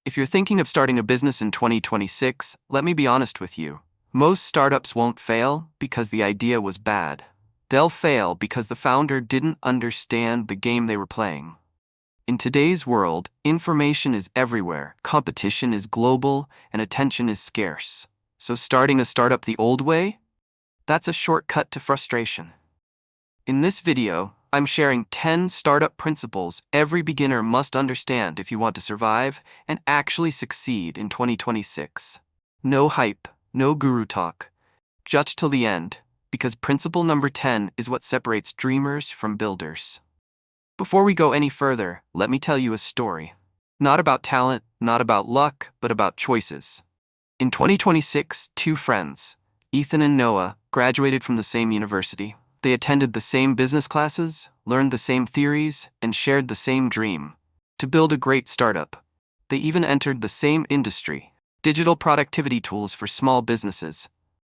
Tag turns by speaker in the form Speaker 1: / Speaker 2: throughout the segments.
Speaker 1: If you're thinking of starting a business in 2026, let me be honest with you. Most startups won't fail because the idea was bad. They'll fail because the founder didn't understand the game they were playing. In today's world, information is everywhere, competition is global, and attention is scarce. So starting a startup the old way? That's a shortcut to frustration. In this video, I'm sharing 10 startup principles every beginner must understand if you want to survive and actually succeed in 2026. No hype, no guru talk. Just till the end, because principle number 10 is what separates dreamers from builders. Before we go any further, let me tell you a story. Not about talent, not about luck, but about choices. In 2026, two friends, Ethan and Noah, graduated from the same university. They attended the same business classes, learned the same theories, and shared the same dream: to build a great startup. They even entered the same industry: digital productivity tools for small businesses.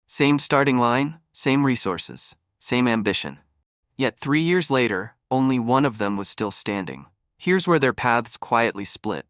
Speaker 1: Same starting line, same resources, same ambition. Yet 3 years later, only one of them was still standing. Here's where their paths quietly split.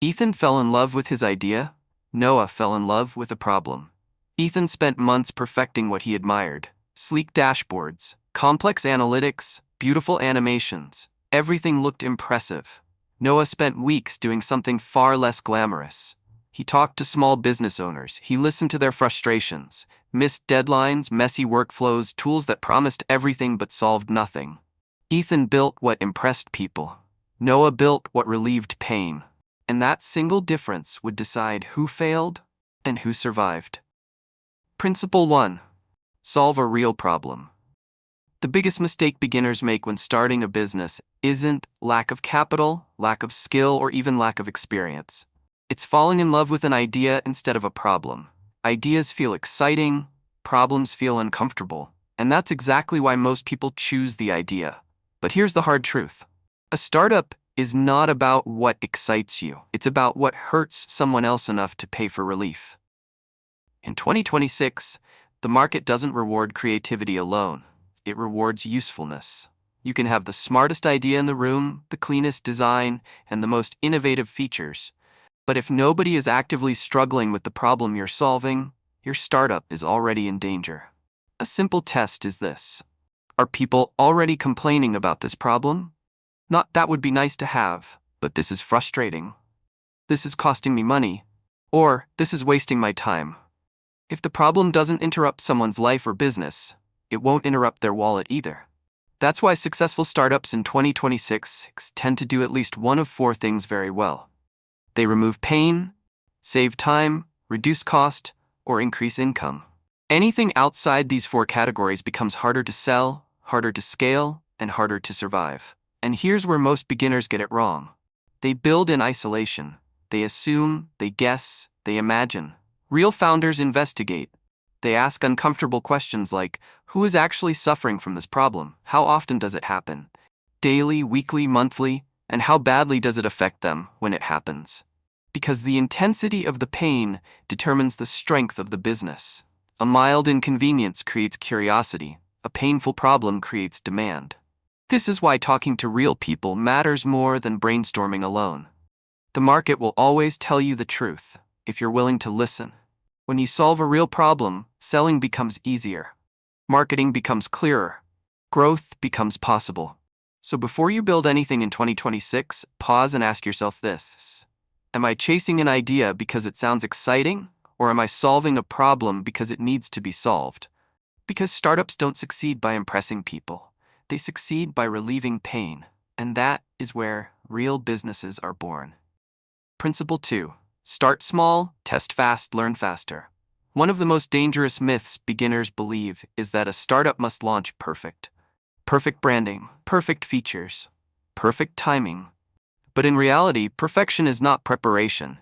Speaker 1: Ethan fell in love with his idea. Noah fell in love with a problem. Ethan spent months perfecting what he admired: sleek dashboards, complex analytics, beautiful animations. Everything looked impressive. Noah spent weeks doing something far less glamorous. He talked to small business owners. He listened to their frustrations: missed deadlines, messy workflows, tools that promised everything but solved nothing. Ethan built what impressed people. Noah built what relieved pain. And that single difference would decide who failed and who survived. Principle 1. Solve a real problem. The biggest mistake beginners make when starting a business isn't lack of capital, lack of skill, or even lack of experience. It's falling in love with an idea instead of a problem. Ideas feel exciting, problems feel uncomfortable, and that's exactly why most people choose the idea. But here's the hard truth. A startup is not about what excites you. It's about what hurts someone else enough to pay for relief. In 2026, the market doesn't reward creativity alone. It rewards usefulness. You can have the smartest idea in the room, the cleanest design, and the most innovative features. But if nobody is actively struggling with the problem you're solving, your startup is already in danger. A simple test is this: are people already complaining about this problem? Not "that would be nice to have," but "this is frustrating," "this is costing me money," or "this is wasting my time." If the problem doesn't interrupt someone's life or business, it won't interrupt their wallet either. That's why successful startups in 2026 tend to do at least one of 4 things very well. They remove pain, save time, reduce cost, or increase income. Anything outside these 4 categories becomes harder to sell, harder to scale, and harder to survive. And here's where most beginners get it wrong. They build in isolation. They assume, they guess, they imagine. Real founders investigate. They ask uncomfortable questions like, who is actually suffering from this problem? How often does it happen? Daily, weekly, monthly? And how badly does it affect them when it happens? Because the intensity of the pain determines the strength of the business. A mild inconvenience creates curiosity. A painful problem creates demand. This is why talking to real people matters more than brainstorming alone. The market will always tell you the truth if you're willing to listen. When you solve a real problem, selling becomes easier. Marketing becomes clearer. Growth becomes possible. So before you build anything in 2026, pause and ask yourself this: am I chasing an idea because it sounds exciting, or am I solving a problem because it needs to be solved? Because startups don't succeed by impressing people. They succeed by relieving pain, and that is where real businesses are born. Principle 2. Start small, test fast, learn faster. One of the most dangerous myths beginners believe is that a startup must launch perfect. Perfect branding, perfect features, perfect timing. But in reality, perfection is not preparation.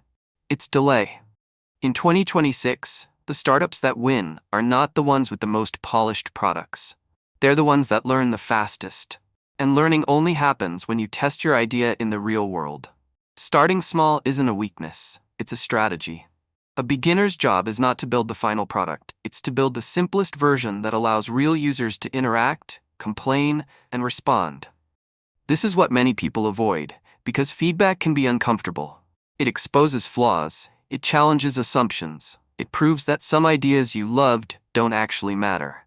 Speaker 1: It's delay. In 2026, the startups that win are not the ones with the most polished products. They're the ones that learn the fastest. And learning only happens when you test your idea in the real world. Starting small isn't a weakness, it's a strategy. A beginner's job is not to build the final product, it's to build the simplest version that allows real users to interact, complain, and respond. This is what many people avoid, because feedback can be uncomfortable. It exposes flaws, it challenges assumptions, it proves that some ideas you loved don't actually matter.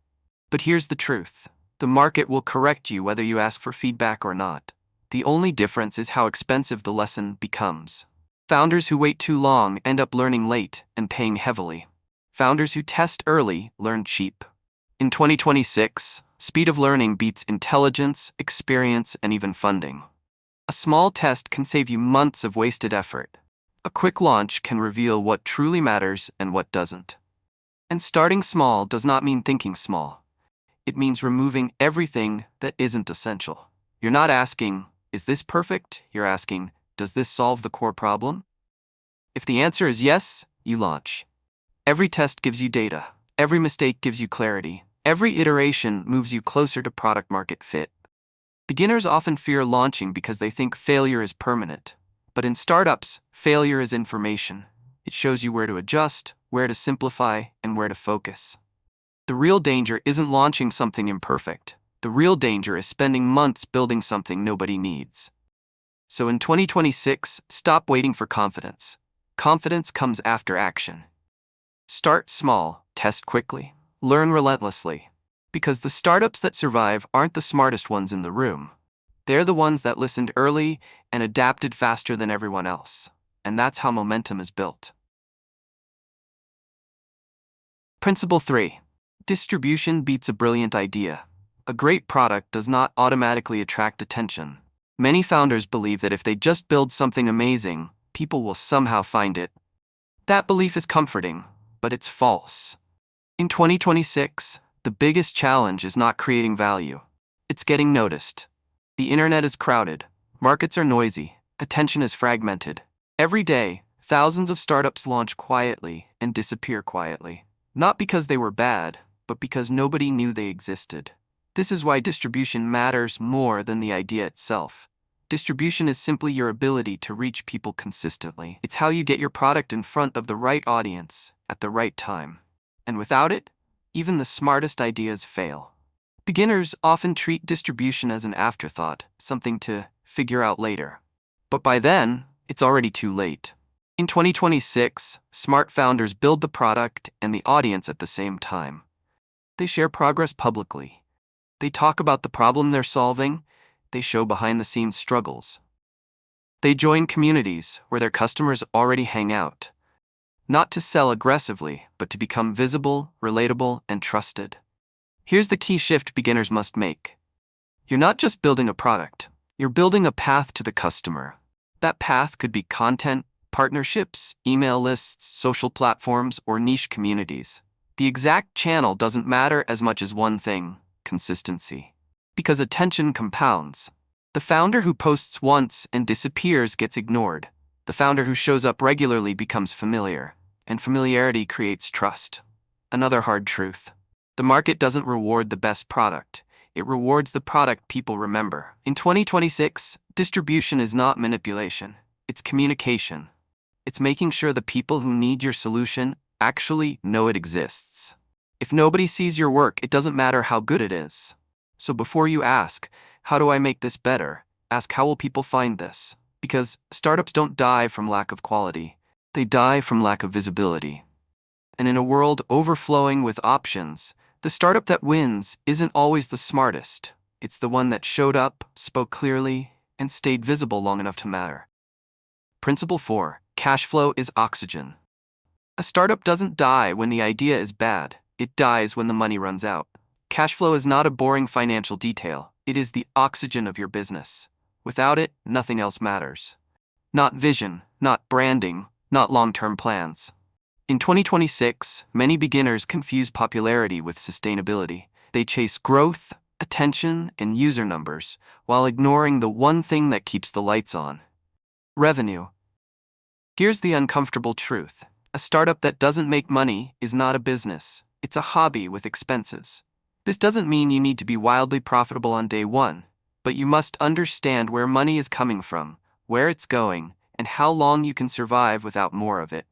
Speaker 1: But here's the truth. The market will correct you whether you ask for feedback or not. The only difference is how expensive the lesson becomes. Founders who wait too long end up learning late and paying heavily. Founders who test early learn cheap. In 2026, speed of learning beats intelligence, experience, and even funding. A small test can save you months of wasted effort. A quick launch can reveal what truly matters and what doesn't. And starting small does not mean thinking small. It means removing everything that isn't essential. You're not asking, is this perfect? You're asking, does this solve the core problem? If the answer is yes, you launch. Every test gives you data. Every mistake gives you clarity. Every iteration moves you closer to product market fit. Beginners often fear launching because they think failure is permanent. But in startups, failure is information. It shows you where to adjust, where to simplify, and where to focus. The real danger isn't launching something imperfect. The real danger is spending months building something nobody needs. So in 2026, stop waiting for confidence. Confidence comes after action. Start small, test quickly, learn relentlessly. Because the startups that survive aren't the smartest ones in the room. They're the ones that listened early and adapted faster than everyone else. And that's how momentum is built. Principle 3. Distribution beats a brilliant idea. A great product does not automatically attract attention. Many founders believe that if they just build something amazing, people will somehow find it. That belief is comforting, but it's false. In 2026, the biggest challenge is not creating value. It's getting noticed. The internet is crowded, markets are noisy, attention is fragmented. Every day, thousands of startups launch quietly and disappear quietly. Not because they were bad, but because nobody knew they existed. This is why distribution matters more than the idea itself. Distribution is simply your ability to reach people consistently. It's how you get your product in front of the right audience at the right time. And without it, even the smartest ideas fail. Beginners often treat distribution as an afterthought, something to figure out later. But by then, it's already too late. In 2026, smart founders build the product and the audience at the same time. They share progress publicly. They talk about the problem they're solving. They show behind-the-scenes struggles. They join communities where their customers already hang out. Not to sell aggressively, but to become visible, relatable, and trusted. Here's the key shift beginners must make. You're not just building a product. You're building a path to the customer. That path could be content, partnerships, email lists, social platforms, or niche communities. The exact channel doesn't matter as much as one thing: consistency. Because attention compounds. The founder who posts once and disappears gets ignored. The founder who shows up regularly becomes familiar, and familiarity creates trust. Another hard truth. The market doesn't reward the best product. It rewards the product people remember. In 2026, distribution is not manipulation. It's communication. It's making sure the people who need your solution actually know it exists. If nobody sees your work, it doesn't matter how good it is. So before you ask, how do I make this better? Ask, how will people find this? Because startups don't die from lack of quality. They die from lack of visibility. And in a world overflowing with options, the startup that wins isn't always the smartest. It's the one that showed up, spoke clearly, and stayed visible long enough to matter. Principle 4. Cash flow is oxygen. A startup doesn't die when the idea is bad. It dies when the money runs out. Cash flow is not a boring financial detail. It is the oxygen of your business. Without it, nothing else matters. Not vision, not branding, not long-term plans. In 2026, many beginners confuse popularity with sustainability. They chase growth, attention, and user numbers, while ignoring the one thing that keeps the lights on: revenue. Here's the uncomfortable truth. A startup that doesn't make money is not a business. It's a hobby with expenses. This doesn't mean you need to be wildly profitable on day one, but you must understand where money is coming from, where it's going, and how long you can survive without more of it.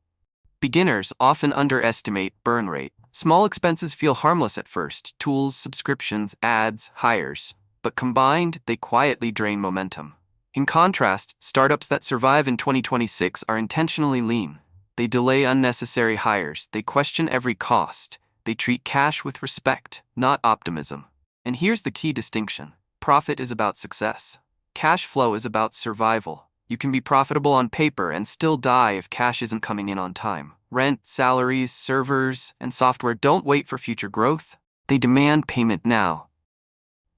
Speaker 1: Beginners often underestimate burn rate. Small expenses feel harmless at first: tools, subscriptions, ads, hires. But combined, they quietly drain momentum. In contrast, startups that survive in 2026 are intentionally lean. They delay unnecessary hires, they question every cost, they treat cash with respect, not optimism. And here's the key distinction: profit is about success. Cash flow is about survival. You can be profitable on paper and still die if cash isn't coming in on time. Rent, salaries, servers, and software don't wait for future growth. They demand payment now.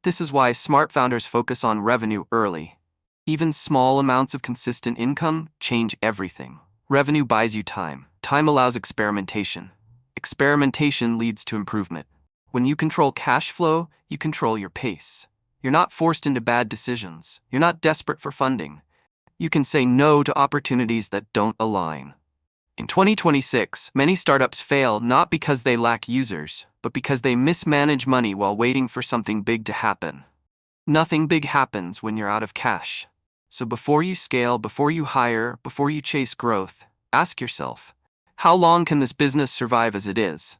Speaker 1: This is why smart founders focus on revenue early. Even small amounts of consistent income change everything. Revenue buys you time. Time allows experimentation. Experimentation leads to improvement. When you control cash flow, you control your pace. You're not forced into bad decisions. You're not desperate for funding. You can say no to opportunities that don't align. In 2026, many startups fail not because they lack users, but because they mismanage money while waiting for something big to happen. Nothing big happens when you're out of cash. So before you scale, before you hire, before you chase growth, ask yourself, how long can this business survive as it is?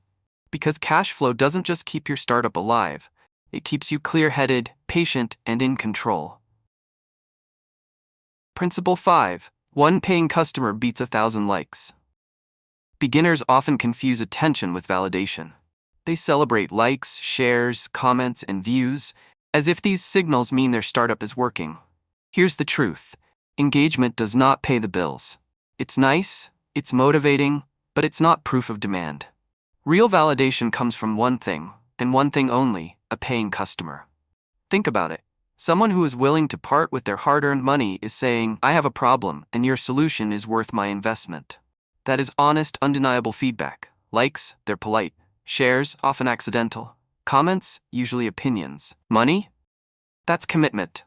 Speaker 1: Because cash flow doesn't just keep your startup alive, it keeps you clear-headed, patient, and in control. Principle 5. One paying customer beats 1,000 likes. Beginners often confuse attention with validation. They celebrate likes, shares, comments, and views, as if these signals mean their startup is working. Here's the truth: engagement does not pay the bills. It's nice, it's motivating, but it's not proof of demand. Real validation comes from one thing, and one thing only: a paying customer. Think about it. Someone who is willing to part with their hard-earned money is saying, "I have a problem, and your solution is worth my investment." That is honest, undeniable feedback. Likes, they're polite. Shares, often accidental. Comments, usually opinions. Money? That's commitment.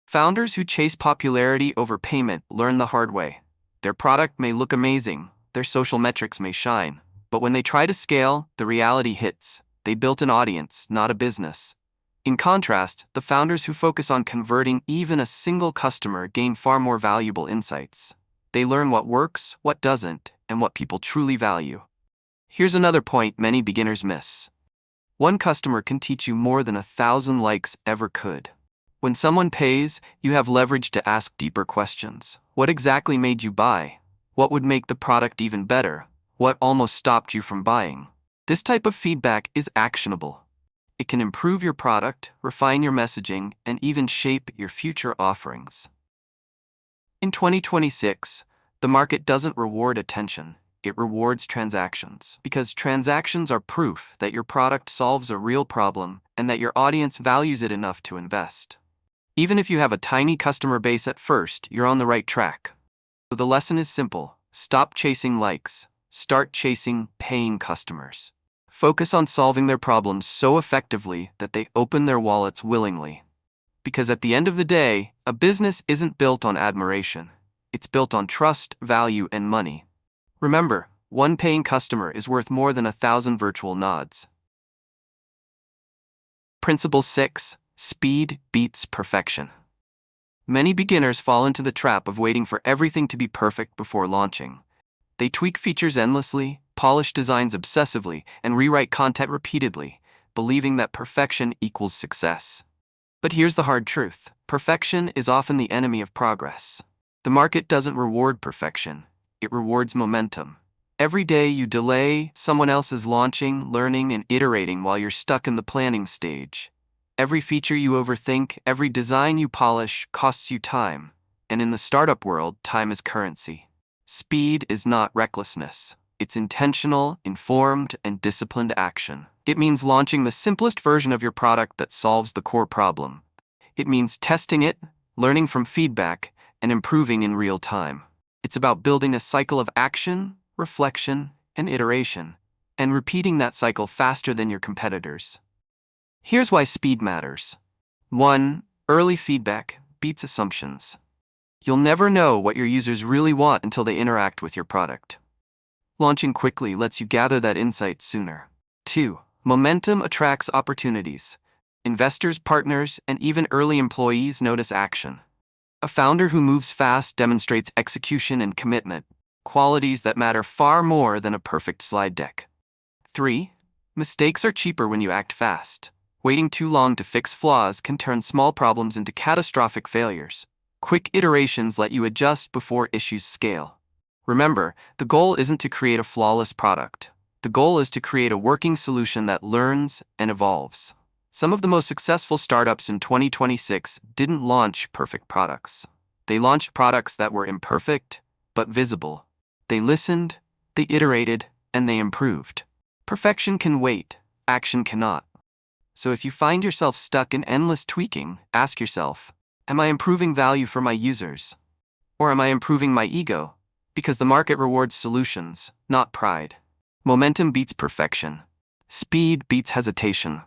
Speaker 1: Founders who chase popularity over payment learn the hard way. Their product may look amazing, their social metrics may shine, but when they try to scale, the reality hits. They built an audience, not a business. In contrast, the founders who focus on converting even a single customer gain far more valuable insights. They learn what works, what doesn't, and what people truly value. Here's another point many beginners miss. One customer can teach you more than 1,000 likes ever could. When someone pays, you have leverage to ask deeper questions. What exactly made you buy? What would make the product even better? What almost stopped you from buying? This type of feedback is actionable. It can improve your product, refine your messaging, and even shape your future offerings. In 2026, the market doesn't reward attention, it rewards transactions. Because transactions are proof that your product solves a real problem and that your audience values it enough to invest. Even if you have a tiny customer base at first, you're on the right track. So the lesson is simple: stop chasing likes, start chasing paying customers. Focus on solving their problems so effectively that they open their wallets willingly. Because at the end of the day, a business isn't built on admiration. It's built on trust, value, and money. Remember, one paying customer is worth more than 1,000 virtual nods. Principle 6. Speed beats perfection. Many beginners fall into the trap of waiting for everything to be perfect before launching. They tweak features endlessly, polish designs obsessively, and rewrite content repeatedly, believing that perfection equals success. But here's the hard truth: perfection is often the enemy of progress. The market doesn't reward perfection, it rewards momentum. Every day you delay, someone else is launching, learning, and iterating while you're stuck in the planning stage. Every feature you overthink, every design you polish costs you time. And in the startup world, time is currency. Speed is not recklessness. It's intentional, informed, and disciplined action. It means launching the simplest version of your product that solves the core problem. It means testing it, learning from feedback, and improving in real time. It's about building a cycle of action, reflection, and iteration, and repeating that cycle faster than your competitors. Here's why speed matters. 1. Early feedback beats assumptions. You'll never know what your users really want until they interact with your product. Launching quickly lets you gather that insight sooner. 2. Momentum attracts opportunities. Investors, partners, and even early employees notice action. A founder who moves fast demonstrates execution and commitment, qualities that matter far more than a perfect slide deck. 3. Mistakes are cheaper when you act fast. Waiting too long to fix flaws can turn small problems into catastrophic failures. Quick iterations let you adjust before issues scale. Remember, the goal isn't to create a flawless product. The goal is to create a working solution that learns and evolves. Some of the most successful startups in 2026 didn't launch perfect products. They launched products that were imperfect, but visible. They listened, they iterated, and they improved. Perfection can wait, action cannot. So if you find yourself stuck in endless tweaking, ask yourself, am I improving value for my users? Or am I improving my ego? Because the market rewards solutions, not pride. Momentum beats perfection. Speed beats hesitation.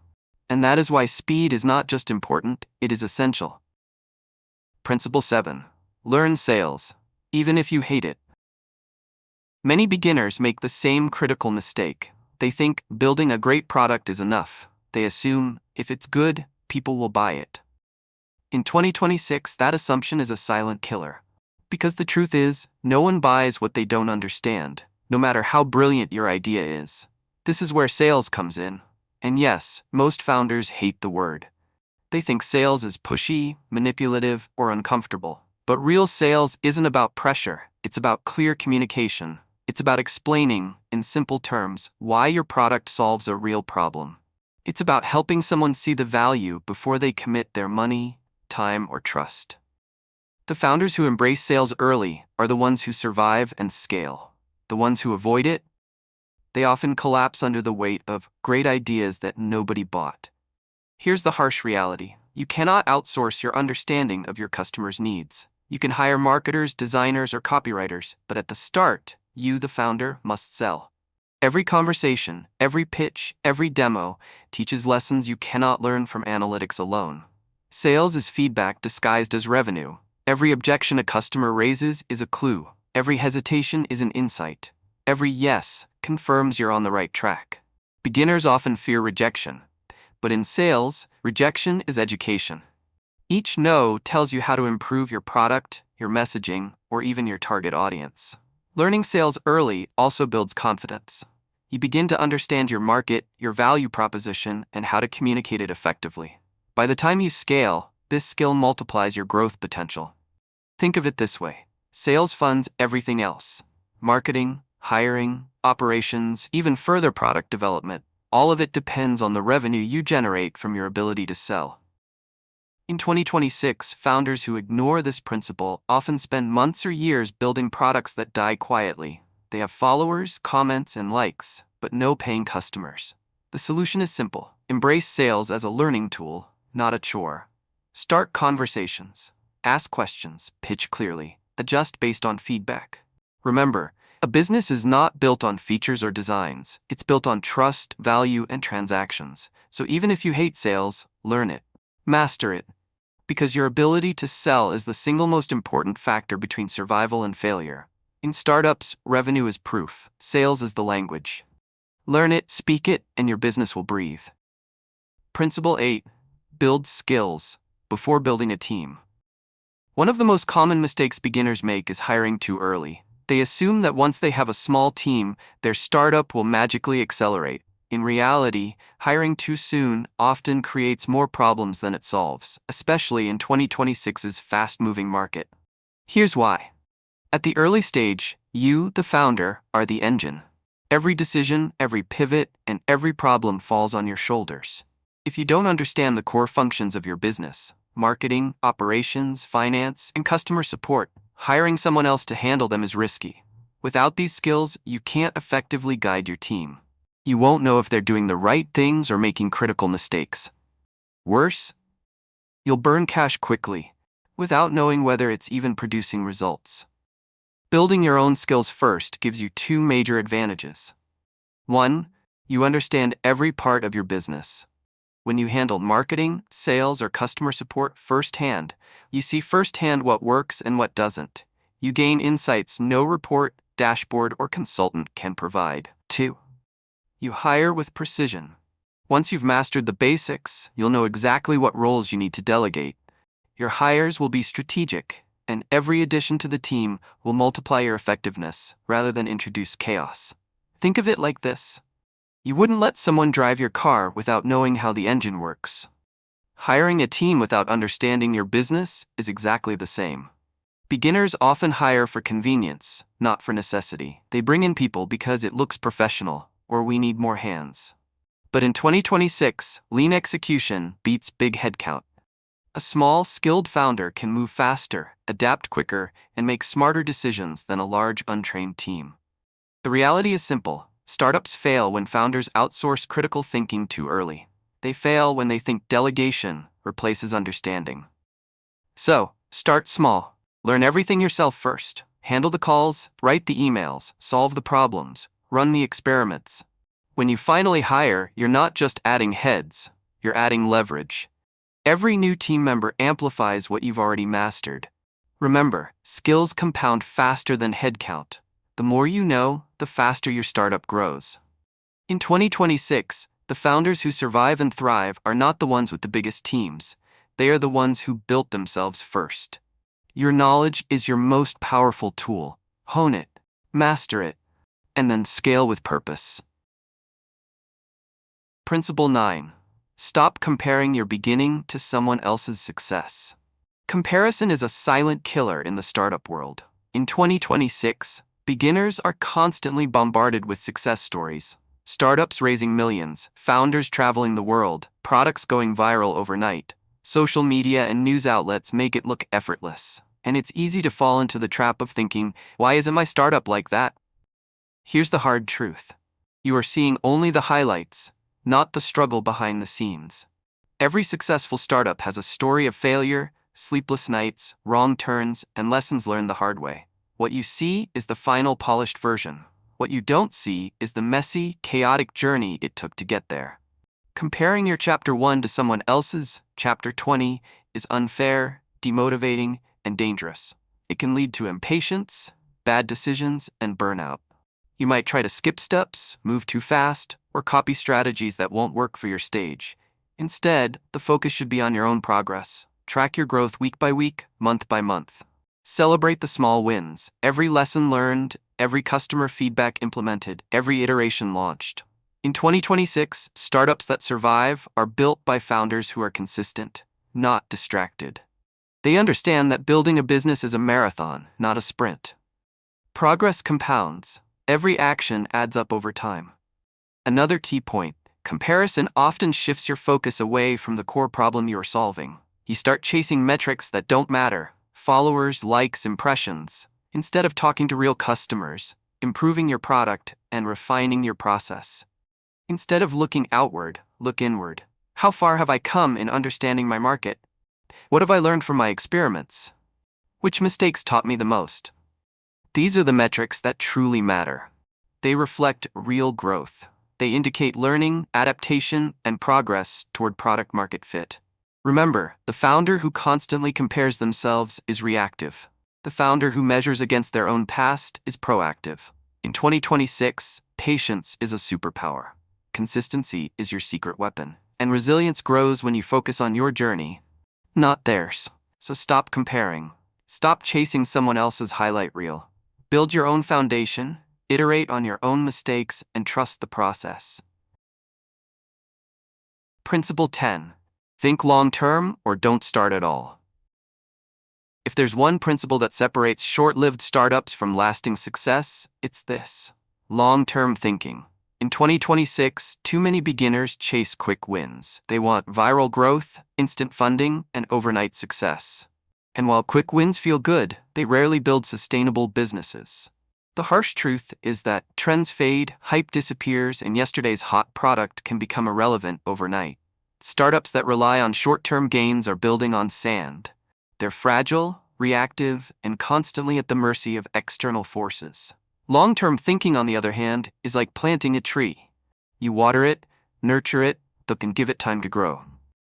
Speaker 1: And that is why speed is not just important, it is essential. Principle 7. Learn sales, even if you hate it. Many beginners make the same critical mistake. They think building a great product is enough. They assume if it's good, people will buy it. In 2026, that assumption is a silent killer. Because the truth is, no one buys what they don't understand, no matter how brilliant your idea is. This is where sales comes in. And yes, most founders hate the word. They think sales is pushy, manipulative, or uncomfortable. But real sales isn't about pressure, it's about clear communication. It's about explaining, in simple terms, why your product solves a real problem. It's about helping someone see the value before they commit their money, time, or trust. The founders who embrace sales early are the ones who survive and scale. The ones who avoid it, they often collapse under the weight of great ideas that nobody bought. Here's the harsh reality. You cannot outsource your understanding of your customers' needs. You can hire marketers, designers, or copywriters, but at the start, you, the founder, must sell. Every conversation, every pitch, every demo teaches lessons you cannot learn from analytics alone. Sales is feedback disguised as revenue. Every objection a customer raises is a clue. Every hesitation is an insight. Every yes confirms you're on the right track. Beginners often fear rejection, but in sales, rejection is education. Each no tells you how to improve your product, your messaging, or even your target audience. Learning sales early also builds confidence. You begin to understand your market, your value proposition, and how to communicate it effectively. By the time you scale, this skill multiplies your growth potential. Think of it this way. Sales funds everything else. Marketing, hiring, operations, even further product development. All of it depends on the revenue you generate from your ability to sell. In 2026, founders who ignore this principle often spend months or years building products that die quietly. They have followers, comments, and likes, but no paying customers. The solution is simple. Embrace sales as a learning tool, not a chore. Start conversations. Ask questions. Pitch clearly. Adjust based on feedback. Remember, a business is not built on features or designs. It's built on trust, value, and transactions. So even if you hate sales, learn it. Master it. Because your ability to sell is the single most important factor between survival and failure. In startups, revenue is proof. Sales is the language. Learn it, speak it, and your business will breathe. Principle 8. Build skills before building a team. One of the most common mistakes beginners make is hiring too early. They assume that once they have a small team, their startup will magically accelerate. In reality, hiring too soon often creates more problems than it solves, especially in 2026's fast-moving market. Here's why. At the early stage, you, the founder, are the engine. Every decision, every pivot, and every problem falls on your shoulders. If you don't understand the core functions of your business, marketing, operations, finance, and customer support, hiring someone else to handle them is risky. Without these skills, you can't effectively guide your team. You won't know if they're doing the right things or making critical mistakes. Worse, you'll burn cash quickly, without knowing whether it's even producing results. Building your own skills first gives you two major advantages. 1. You understand every part of your business. When you handle marketing, sales, or customer support firsthand, you see firsthand what works and what doesn't. You gain insights no report, dashboard, or consultant can provide. 2. You hire with precision. Once you've mastered the basics, you'll know exactly what roles you need to delegate. Your hires will be strategic, and every addition to the team will multiply your effectiveness rather than introduce chaos. Think of it like this. You wouldn't let someone drive your car without knowing how the engine works. Hiring a team without understanding your business is exactly the same. Beginners often hire for convenience, not for necessity. They bring in people because it looks professional, or we need more hands. But in 2026, lean execution beats big headcount. A small, skilled founder can move faster, adapt quicker, and make smarter decisions than a large, untrained team. The reality is simple. Startups fail when founders outsource critical thinking too early. They fail when they think delegation replaces understanding. So, start small. Learn everything yourself first. Handle the calls, write the emails, solve the problems, run the experiments. When you finally hire, you're not just adding heads, you're adding leverage. Every new team member amplifies what you've already mastered. Remember, skills compound faster than headcount. The more you know, the faster your startup grows. In 2026, the founders who survive and thrive are not the ones with the biggest teams. They are the ones who built themselves first. Your knowledge is your most powerful tool. Hone it, master it, and then scale with purpose. Principle 9. Stop comparing your beginning to someone else's success. Comparison is a silent killer in the startup world. In 2026, beginners are constantly bombarded with success stories. Startups raising millions, founders traveling the world, products going viral overnight. Social media and news outlets make it look effortless. And it's easy to fall into the trap of thinking, why isn't my startup like that? Here's the hard truth. You are seeing only the highlights, not the struggle behind the scenes. Every successful startup has a story of failure, sleepless nights, wrong turns, and lessons learned the hard way. What you see is the final polished version. What you don't see is the messy, chaotic journey it took to get there. Comparing your Chapter 1 to someone else's Chapter 20 is unfair, demotivating, and dangerous. It can lead to impatience, bad decisions, and burnout. You might try to skip steps, move too fast, or copy strategies that won't work for your stage. Instead, the focus should be on your own progress. Track your growth week by week, month by month. Celebrate the small wins, every lesson learned, every customer feedback implemented, every iteration launched. In 2026, startups that survive are built by founders who are consistent, not distracted. They understand that building a business is a marathon, not a sprint. Progress compounds. Every action adds up over time. Another key point, comparison often shifts your focus away from the core problem you are solving. You start chasing metrics that don't matter, followers, likes, impressions, instead of talking to real customers, improving your product, and refining your process. Instead of looking outward, look inward. How far have I come in understanding my market? What have I learned from my experiments? Which mistakes taught me the most? These are the metrics that truly matter. They reflect real growth. They indicate learning, adaptation, and progress toward product-market fit. Remember, the founder who constantly compares themselves is reactive. The founder who measures against their own past is proactive. In 2026, patience is a superpower. Consistency is your secret weapon. And resilience grows when you focus on your journey, not theirs. So stop comparing. Stop chasing someone else's highlight reel. Build your own foundation, iterate on your own mistakes, and trust the process. Principle 10. Think long-term or don't start at all. If there's one principle that separates short-lived startups from lasting success, it's this: long-term thinking. In 2026, too many beginners chase quick wins. They want viral growth, instant funding, and overnight success. And while quick wins feel good, they rarely build sustainable businesses. The harsh truth is that trends fade, hype disappears, and yesterday's hot product can become irrelevant overnight. Startups that rely on short-term gains are building on sand. They're fragile, reactive, and constantly at the mercy of external forces. Long-term thinking, on the other hand, is like planting a tree. You water it, nurture it, and give it time to grow.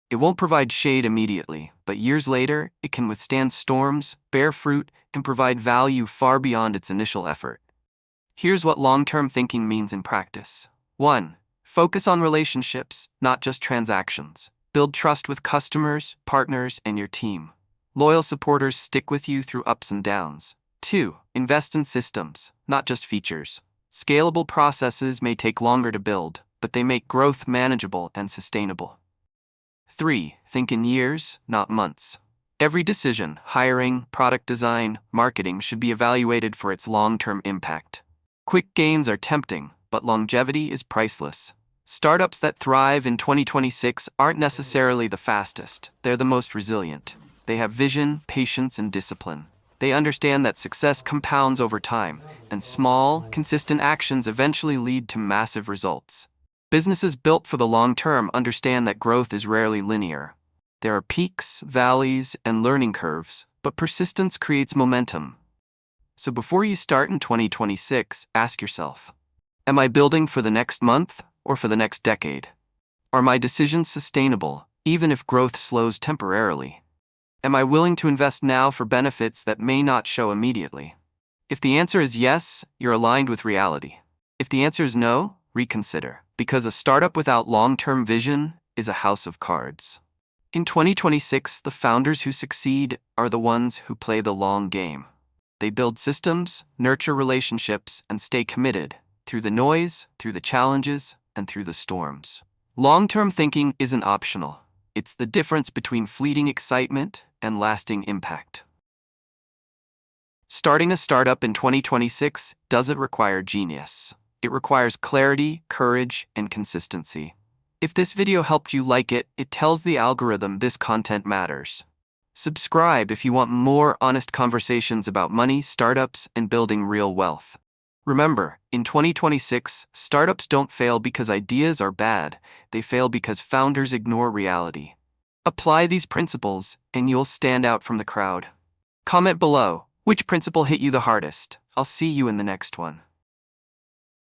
Speaker 1: It won't provide shade immediately, but years later, it can withstand storms, bear fruit, and provide value far beyond its initial effort. Here's what long-term thinking means in practice. 1. Focus on relationships, not just transactions. Build trust with customers, partners, and your team. Loyal supporters stick with you through ups and downs. 2. Invest in systems, not just features. Scalable processes may take longer to build, but they make growth manageable and sustainable. 3. Think in years, not months. Every decision, hiring, product design, marketing, should be evaluated for its long-term impact. Quick gains are tempting, but longevity is priceless. Startups that thrive in 2026 aren't necessarily the fastest. They're the most resilient. They have vision, patience, and discipline. They understand that success compounds over time, and small, consistent actions eventually lead to massive results. Businesses built for the long term understand that growth is rarely linear. There are peaks, valleys, and learning curves, but persistence creates momentum. So before you start in 2026, ask yourself, am I building for the next month or for the next decade? Are my decisions sustainable, even if growth slows temporarily? Am I willing to invest now for benefits that may not show immediately? If the answer is yes, you're aligned with reality. If the answer is no, reconsider, because a startup without long-term vision is a house of cards. In 2026, the founders who succeed are the ones who play the long game. They build systems, nurture relationships, and stay committed through the noise, through the challenges, and through the storms. Long-term thinking isn't optional. It's the difference between fleeting excitement and lasting impact. Starting a startup in 2026 doesn't require genius. It requires clarity, courage, and consistency. If this video helped you like it, it tells the algorithm this content matters. Subscribe if you want more honest conversations about money, startups, and building real wealth. Remember, in 2026, startups don't fail because ideas are bad. They fail because founders ignore reality. Apply these principles, and you'll stand out from the crowd. Comment below, which principle hit you the hardest? I'll see you in the next one.